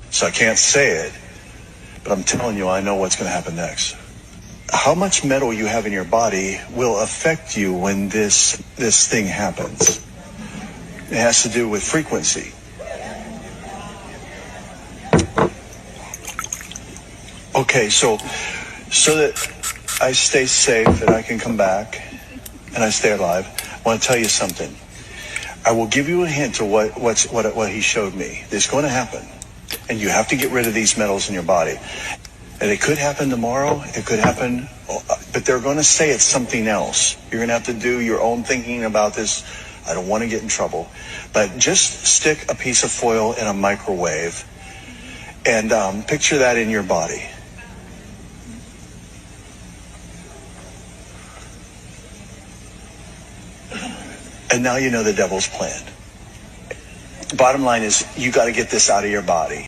So I can't say it, but I'm telling you, I know what's going to happen next. How much metal you have in your body will affect you when this thing happens. It has to do with frequency. Okay, so that I stay safe, that I can come back, and I stay alive, I want to tell you something. I will give you a hint of what he showed me. It's going to happen, and you have to get rid of these metals in your body. And it could happen tomorrow. It could happen, but they're going to say it's something else. You're going to have to do your own thinking about this. I don't want to get in trouble, but just stick a piece of foil in a microwave and picture that in your body. And now you know the devil's plan. Bottom line is, you got to get this out of your body.